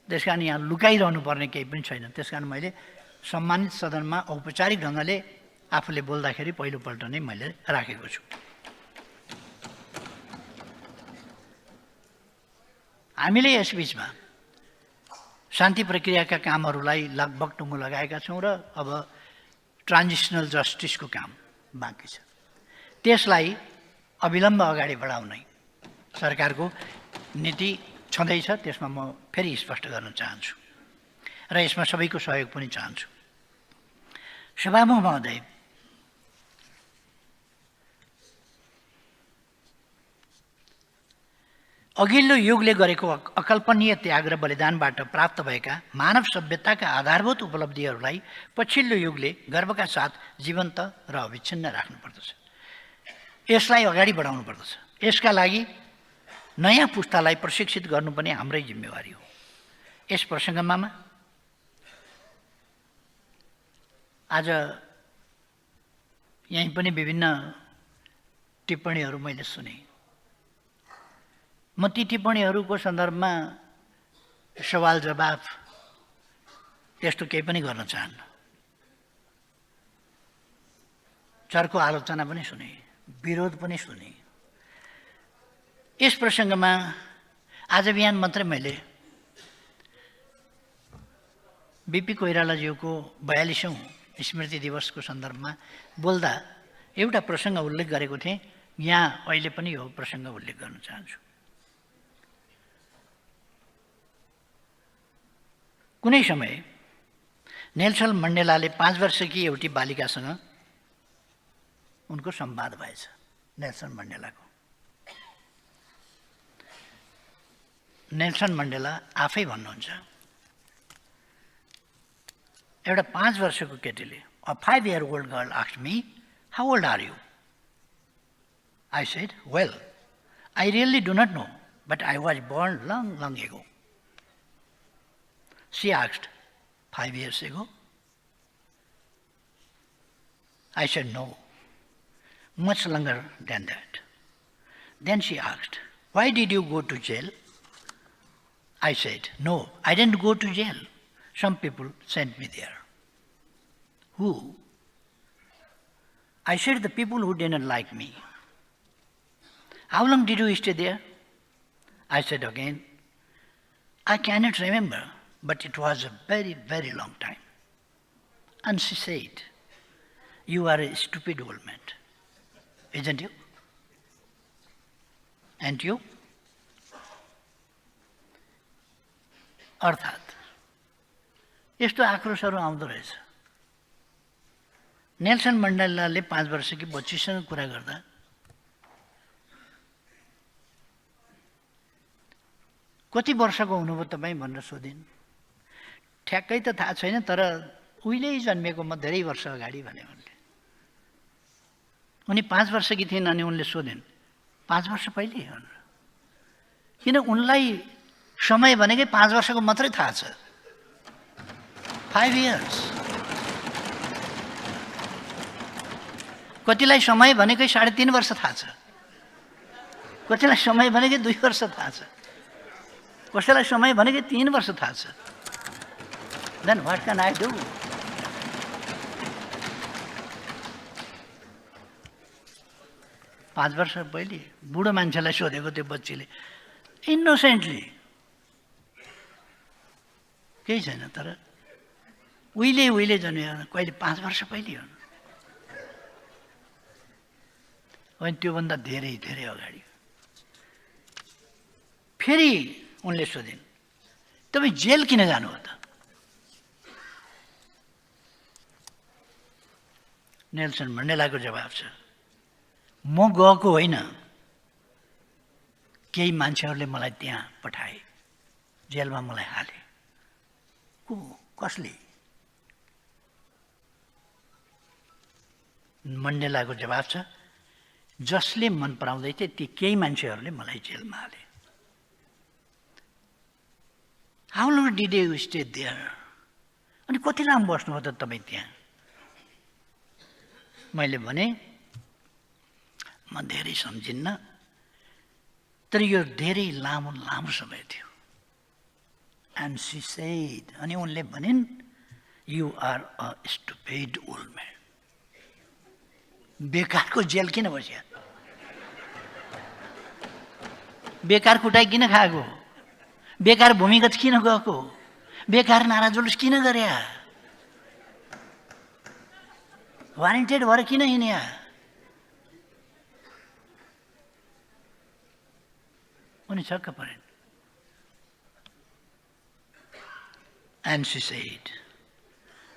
[SPEAKER 1] त्यसकारण यहाँ लुकाइरहनु पर्ने केही पनि छैन। त्यसकारण मैले सम्मानित सदनमा औपचारिक ढङ्गले आफूले बोल्दाखेरि पहिलोपल्ट नै मैले राखेको छु। हामीले यसबीचमा शान्ति प्रक्रियाका कामहरूलाई लगभग टुङ्गो लगाएका छौँ र अब ट्रान्जिसनल जस्टिसको काम बाँकी छ। त्यसलाई अविलम्ब अगाडि बढाउनै सरकारको नीति छँदैछ। त्यसमा म फेरि स्पष्ट गर्न चाहन्छु र यसमा सबैको सहयोग पनि चाहन्छु। सभामुख महोदय, अघिल्लो युगले गरेको अकल्पनीय त्याग र बलिदानबाट प्राप्त भएका मानव सभ्यताका आधारभूत उपलब्धिहरूलाई पछिल्लो युगले गर्वका साथ जीवन्त र अविच्छिन्न राख्नुपर्दछ। यसलाई अगाडि बढाउनु पर्दछ। यसका लागि नयाँ पुस्तालाई प्रशिक्षित गर्नु पनि हाम्रै जिम्मेवारी हो। यस प्रसङ्गमा आज यहीँ पनि विभिन्न टिप्पणीहरू मैले सुने। म ती टिप्पणीहरूको सन्दर्भमा सवाल जवाफ त्यस्तो केही पनि गर्न चाहन्न। चर्को आलोचना पनि सुने, विरोध पनि सुने। यस प्रसङ्गमा आज बिहान मात्रै मैले बिपी कोइरालाज्यूको 42औं स्मृति दिवसको सन्दर्भमा बोल्दा एउटा प्रसङ्ग उल्लेख गरेको थिएँ। यहाँ अहिले पनि यो प्रसङ्ग उल्लेख गर्न चाहन्छु। कुनै समय नेल्सन मण्डेलाले 5 वर्षकी एउटी बालिकासँग उनको संवाद भएछ। नेल्सन मण्डेलाको नेल्सन मण्डेला आफै भन्नुहुन्छ, एउटा 5 वर्षको केटीले, a 5-year-old girl asked me, "How old are you?" I said, "Well, I really do not know, but I was born long, long ago." She asked, 5 years ago? I said, "No, much longer than that." Then she asked, "Why did you go to jail?" I said, "No, I didn't go to jail. Some people sent me there." Who? I said, "The people who didn't like me." "How long did you stay there?" I said again, "I cannot remember, but it was a very, very long time." And she said, "You are a stupid old man, isn't you? And you?" अर्थात् यस्तो आक्रोशहरू आउँदो रहेछ। Nelson मण्डेलाले 5 वर्षकी बच्चीसँग कुरा गर्दा कति वर्षको हुनुभयो तपाईँ भनेर सोधिन्। ठ्याक्कै त थाहा छैन, तर उहिल्यै जन्मेको म धेरै वर्ष अगाडि भने उनले। उनी 5 वर्षकी थिइन् अनि उनले सोधिन् 5 वर्ष पहिले भनेर। किन उनलाई समय भनेकै 5 वर्षको मात्रै थाहा छ। 5 years। कतिलाई समय भनेकै 3.5 वर्ष थाहा छ, कतिलाई समय भनेकै 2 वर्ष थाहा छ, कसैलाई समय भनेकै 3 वर्ष थाहा छ। Then what can I do? पाँच वर्ष पहिले बुढो मान्छेलाई सोधेको त्यो बच्चीले इनोसेन्टली, केही छैन, तर उहिले जन्मे कहिले 5 वर्ष पहिले हो अनि त्योभन्दा धेरै धेरै अगाडि। फेरि उनले सोधिन् तपाईँ जेल किन जानु हो त? नेल्सन मण्डेलाको जवाब छ म गएको होइन, केही मान्छेहरूले मलाई त्यहाँ पठाए, जेलमा मलाई हाले। कसले? मण्डेलाको जवाब छ जसले मन पराउँदै थिए ती केही मान्छेहरूले मलाई जेलमा हाले। How long did you stay there? अनि कति लामो बस्नुभयो त तपाईँ त्यहाँ? मैले भने म धेरै सम्झिन्न, तर यो धेरै लामो समय थियो। एन्ड सी सेड, अनि उनले भनिन् you are a stupid old man. बेकारको जेल किन बस्या? बेकार कुटाइ किन खाएको? बेकार भूमिगत किन गएको? बेकार नारा जुलुस किन गर्या? वारेन्टेड भएर किन हिँड्या? उनी छक्क परिन्। And she said,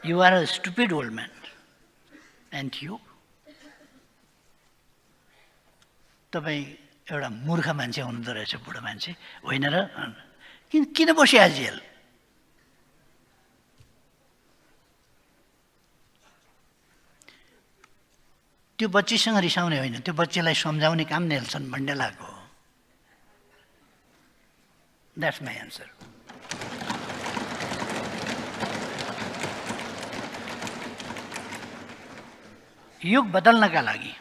[SPEAKER 1] you are a stupid old man. And you? तपाईँ एउटा मूर्ख मान्छे हुनुहुँदो रहेछ, बुढो मान्छे होइन र? किन बस्या जेल? त्यो बच्चीसँग रिसाउने होइन, त्यो बच्चीलाई सम्झाउने काम नेल्सन मण्डेलाको हो। That's my answer. युग बदल्नका लागि,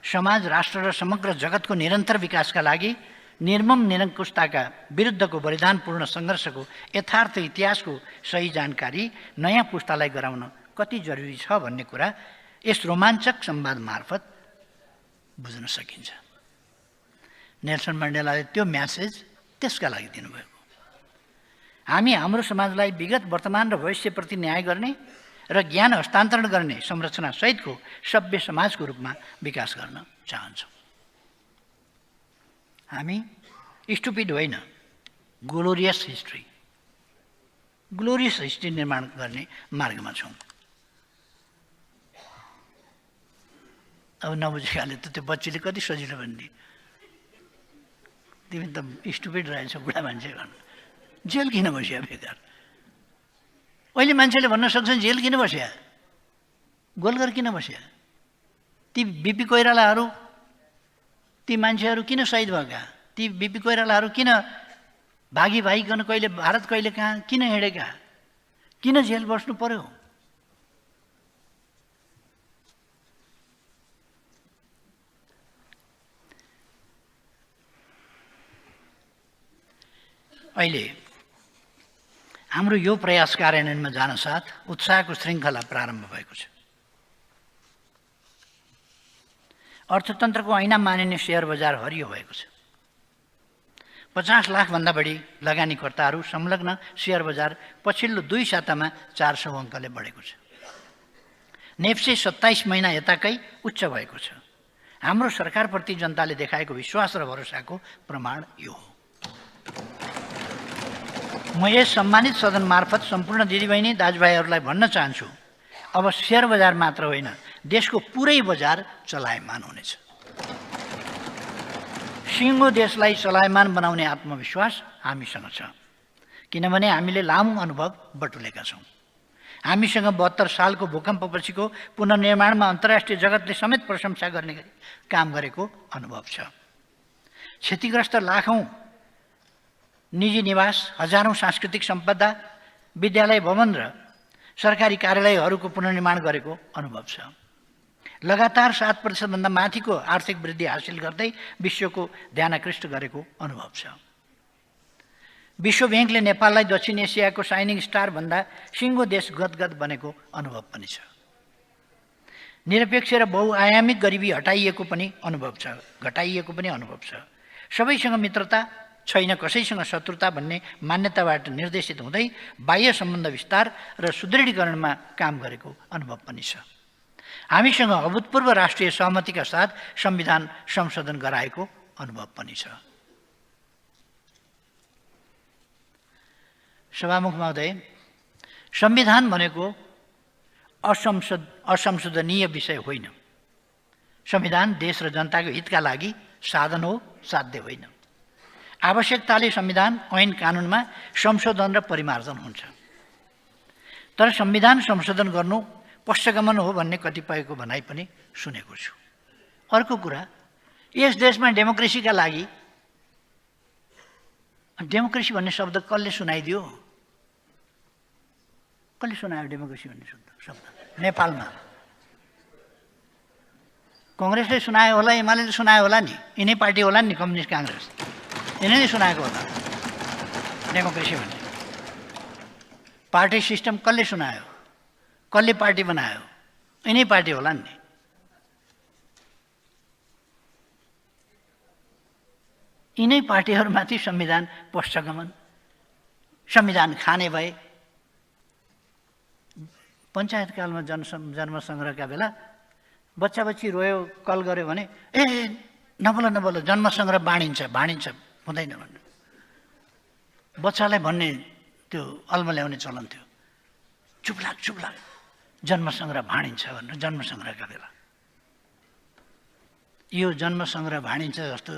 [SPEAKER 1] समाज, राष्ट्र र समग्र जगतको निरन्तर विकासका लागि निर्मम निरङ्कुशताका विरुद्धको बलिदानपूर्ण सङ्घर्षको यथार्थ इतिहासको सही जानकारी नयाँ पुस्तालाई गराउन कति जरुरी छ भन्ने कुरा यस रोमाञ्चक संवाद मार्फत बुझ्न सकिन्छ। नेल्सन मण्डेलाले त्यो म्यासेज त्यसका लागि दिनुभएको। हामी हाम्रो समाजलाई विगत, वर्तमान र भविष्यप्रति न्याय गर्ने र ज्ञान हस्तान्तरण गर्ने संरचना सहितको सभ्य समाजको रूपमा विकास गर्न चाहन्छौँ। हामी स्टुपिड होइन, ग्लोरियस हिस्ट्री निर्माण गर्ने मार्गमा छौँ। अब नबुझेकाले त त्यो बच्चीले कति सजिलो भनिदिए, तिमी त स्टुपिड रहेछ बुढा मान्छे भन्नु। जेल किन बस्या बेकार? अहिले मान्छेले भन्न सक्छन् जेल किन बस्या, गोलघर किन बस्या? ती बिपी कोइरालाहरू, ती मान्छेहरू किन शहीद भएका? ती बिपी कोइरालाहरू किन भागिकन कहिले भारत कहिले कहाँ किन हिँडेका? किन जेल बस्नु पर्यो? अहिले हाम्रो यो प्रयास कार्यान्वयनमा जान साथ उत्साहको श्रृङ्खला प्रारम्भ भएको छ। अर्थतन्त्रको ऐना मानिने सेयर बजार हरियो भएको छ। 50 लाखभन्दा बढी लगानीकर्ताहरू संलग्न सेयर बजार पछिल्लो 2 सातामा 400 अङ्कले बढेको छ। नेप्से 27 महिना यताकै उच्च भएको छ। हाम्रो सरकारप्रति जनताले देखाएको विश्वास र भरोसाको प्रमाण यो हो। म यस सम्मानित सदन मार्फत सम्पूर्ण दिदीबहिनी दाजुभाइहरूलाई भन्न चाहन्छु, अब शेयर बजार मात्र होइन, देशको पुरै बजार चलायमान हुनेछ। सिङ्गो देशलाई चलायमान बनाउने आत्मविश्वास हामीसँग छ, किनभने हामीले लामो अनुभव बटुलेका छौँ। हामीसँग 72 सालको भूकम्पपछिको पुनर्निर्माणमा अन्तर्राष्ट्रिय जगतले समेत प्रशंसा गर्ने गरी काम गरेको अनुभव छ। क्षतिग्रस्त लाखौँ निजी निवास, हजारौँ सांस्कृतिक सम्पदा, विद्यालय भवन र सरकारी कार्यालयहरूको पुनर्निर्माण गरेको अनुभव छ। लगातार 7% भन्दा माथिको आर्थिक वृद्धि हासिल गर्दै विश्वको ध्यान आकृष्ट गरेको अनुभव छ। विश्व ब्याङ्कले नेपाललाई दक्षिण एसियाको साइनिङ स्टार भन्दा सिङ्गो देश गदगद बनेको अनुभव पनि छ। निरपेक्ष र बहुआयामिक गरिबी घटाइएको पनि अनुभव छ। सबैसँग मित्रता, छैन कसैसँग शत्रुता भन्ने मान्यताबाट निर्देशित हुँदै बाह्य सम्बन्ध विस्तार र सुदृढीकरणमा काम गरेको अनुभव पनि छ। हामीसँग अभूतपूर्व राष्ट्रिय सहमतिका साथ संविधान संशोधन गराएको अनुभव पनि छ। सभामुख महोदय, संविधान भनेको असंशोधनीय विषय होइन। संविधान देश र जनताको हितका लागि साधन हो, साध्य होइन। आवश्यकताले संविधान ऐन कानुनमा संशोधन र परिमार्जन हुन्छ। तर संविधान संशोधन गर्नु पश्चगमन हो भन्ने कतिपयको भनाइ पनि सुनेको छु। अर्को कुरा, यस देशमा डेमोक्रेसीका लागि, डेमोक्रेसी भन्ने शब्द कसले सुनाइदियो? कसले सुनायो डेमोक्रेसी भन्ने शब्द? नेपालमा कङ्ग्रेसले सुनायो होला, एमाले सुनायो होला नि, यिनै पार्टी होला नि, कम्युनिस्ट काङ्ग्रेस, यिनै सुनाएको होला डेमोक्रेसी भन्ने। पार्टी सिस्टम कसले सुनायो? कसले पार्टी बनायो? यिनै पार्टी होला नि। यिनै पार्टीहरूमाथि संविधान पश्चगमन, संविधान खाने भए। पञ्चायतकालमा जन्म सङ्ग्रहका बेला बच्चा बच्ची रोयो, कल गर्यो भने ए नबोल जन्म सङ्ग्रह बाँडिन्छ हुँदैन भन्नु। बच्चालाई भन्ने त्यो अल्म ल्याउने चलन थियो, चुप लाग जन्म सङ्ग्रह भाँडिन्छ भनेर। जन्म सङ्ग्रहका बेला यो जन्म सङ्ग्रह भाँडिन्छ जस्तो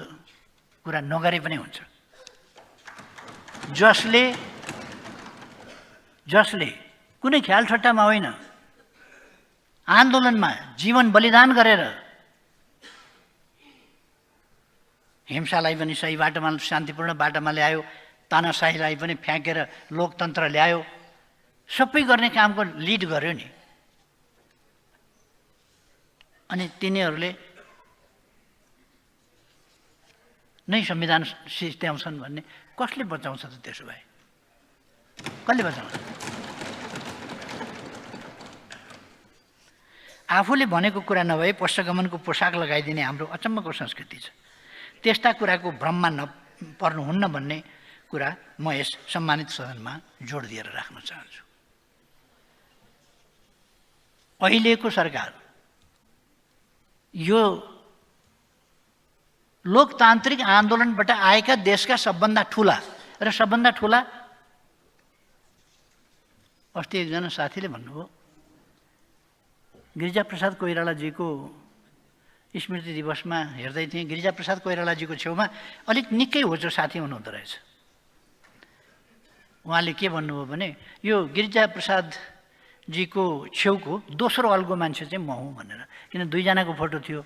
[SPEAKER 1] कुरा नगरे पनि हुन्छ। जसले कुनै ख्याल ठट्टामा होइन, आन्दोलनमा जीवन बलिदान गरेर हिंसालाई पनि सही बाटोमा, शान्तिपूर्ण बाटोमा ल्यायो, तानाशाहीलाई पनि फ्याँकेर लोकतन्त्र ल्यायो, सबै गर्ने कामको लिड गर्यो नि। अनि तिनीहरूले नै संविधान सिद्ध्याउँछन् भन्ने कसले बचाउँछ त? त्यसो भए कसले बचाउँछ? आफूले भनेको कुरा नभए पश्चगमनको पोसाक लगाइदिने हाम्रो अचम्मको संस्कृति छ। त्यस्ता कुराको भ्रममा नपर्नुहुन्न भन्ने कुरा म यस सम्मानित सदनमा जोड दिएर राख्न चाहन्छु। अहिलेको सरकार यो लोकतान्त्रिक आन्दोलनबाट आएका देशका सबभन्दा ठुला अस्ति एकजना साथीले भन्नुभयो, गिरिजाप्रसाद कोइरालाजीको स्मृति दिवसमा हेर्दै थिएँ, गिरिजाप्रसाद कोइरालाजीको छेउमा अलिक निकै होचो साथी हुनुहुँदो रहेछ। उहाँले के भन्नुभयो भने यो गिरिजाप्रसादजीको छेउको दोस्रो अग्लो मान्छे चाहिँ म हुँ भनेर। किन दुईजनाको फोटो थियो,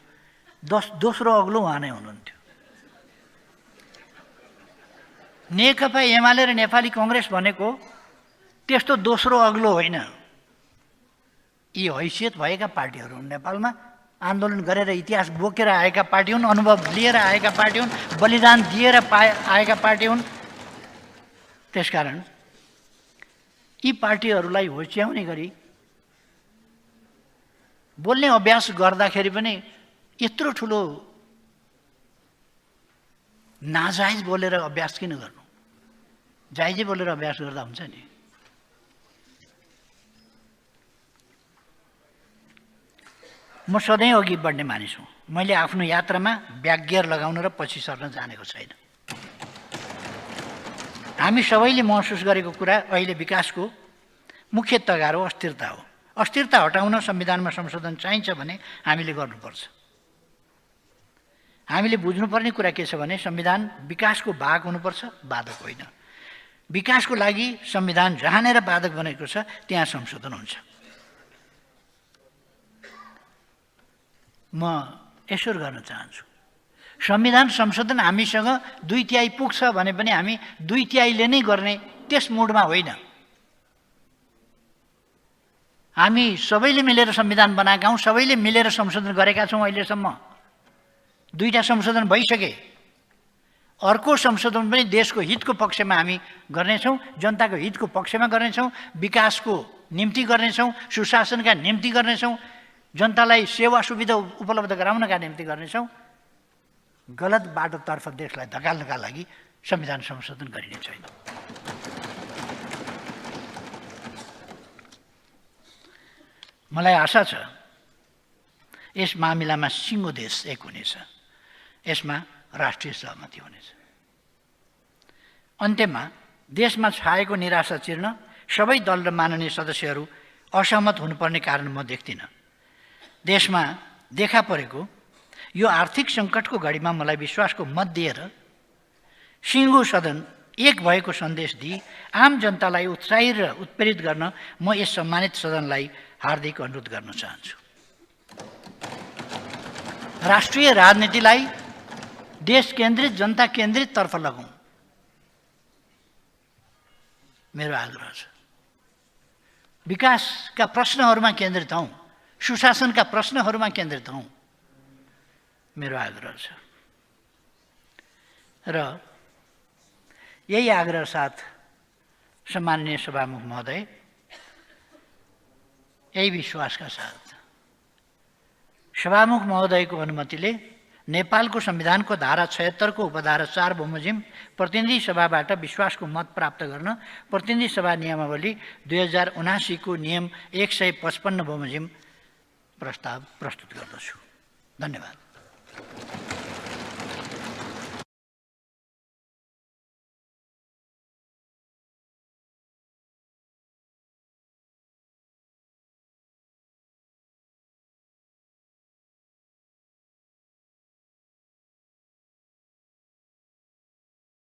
[SPEAKER 1] दोस्रो अग्लो उहाँ नै हुनुहुन्थ्यो। नेकपा एमाले र नेपाली कङ्ग्रेस भनेको त्यस्तो दोस्रो अग्लो होइन। यी हैसियत भएका पार्टीहरू हुन्, नेपालमा आन्दोलन गरेर इतिहास बोकेर आएका पार्टी हुन्, अनुभव लिएर आएका पार्टी हुन्, बलिदान दिएर आएका पार्टी हुन्। त्यसकारण यी पार्टीहरूलाई होच्याउने गरी बोल्ने अभ्यास गर्दाखेरि पनि यत्रो ठुलो नाजायज बोलेर अभ्यास किन गर्नु? जायजै बोलेर अभ्यास गर्दा हुन्छ नि। म सधैँ अघि बढ्ने मानिस हुँ। मैले आफ्नो यात्रामा ब्याक गियर लगाउन र पछि सर्न जानेको छैन। हामी सबैले महसुस गरेको कुरा अहिले विकासको मुख्य तगारो अस्थिरता हो। अस्थिरता हटाउन संविधानमा संशोधन चाहिन्छ भने हामीले गर्नुपर्छ। हामीले बुझ्नुपर्ने कुरा के छ भने संविधान विकासको भाग हुनुपर्छ, बाधक होइन। विकासको लागि संविधान जहाँनेर बाधक बनेको छ त्यहाँ संशोधन हुन्छ। म यसो गर्न चाहन्छु, संविधान संशोधन हामीसँग 2/3 पुग्छ भने पनि हामी 2/3ले नै गर्ने त्यस मुडमा होइन। हामी सबैले मिलेर संविधान बनाएका हौँ, सबैले मिलेर संशोधन गरेका छौँ। अहिलेसम्म 2टा संशोधन भइसके, अर्को संशोधन पनि देशको हितको पक्षमा हामी गर्नेछौँ, जनताको हितको पक्षमा गर्नेछौँ, विकासको निम्ति गर्नेछौँ, सुशासनका निम्ति गर्नेछौँ, जनतालाई सेवा सुविधा उपलब्ध गराउनका निम्ति गर्नेछौँ। गलत बाटोतर्फ देशलाई धकाल्नका लागि संविधान संशोधन गरिने छैन। मलाई आशा छ यस मामिलामा सिङ्गो देश एक हुनेछ, यसमा राष्ट्रिय सहमति हुनेछ। अन्त्यमा देशमा छाएको निराशा चिर्न सबै दल र माननीय सदस्यहरू असहमत हुनुपर्ने कारण म देख्दिनँ। देशमा देखा परेको यो आर्थिक सङ्कटको घडीमा मलाई विश्वासको मत दिएर सिङ्गो सदन एक भएको सन्देश दिई आम जनतालाई उत्साहित र उत्प्रेरित गर्न म यस सम्मानित सदनलाई हार्दिक अनुरोध गर्न चाहन्छु। राष्ट्रिय राजनीतिलाई देश केन्द्रित, जनता केन्द्रित तर्फ लगाउँ, मेरो आग्रह छ। विकासका प्रश्नहरूमा केन्द्रित हौँ, सुशासनका प्रश्नहरूमा केन्द्रित हौँ, मेरो आग्रह छ। र यही आग्रह साथ सम्माननीय सभामुख महोदय, यही विश्वासका साथ सभामुख महोदयको अनुमतिले नेपालको संविधानको धारा 76 को उपधारा 4 बमोजिम प्रतिनिधि सभाबाट विश्वासको मत प्राप्त गर्न प्रतिनिधि सभा नियमावली 2079 को नियम 155 बमोजिम प्रस्ताव प्रस्तुत गर्दछु। धन्यवाद।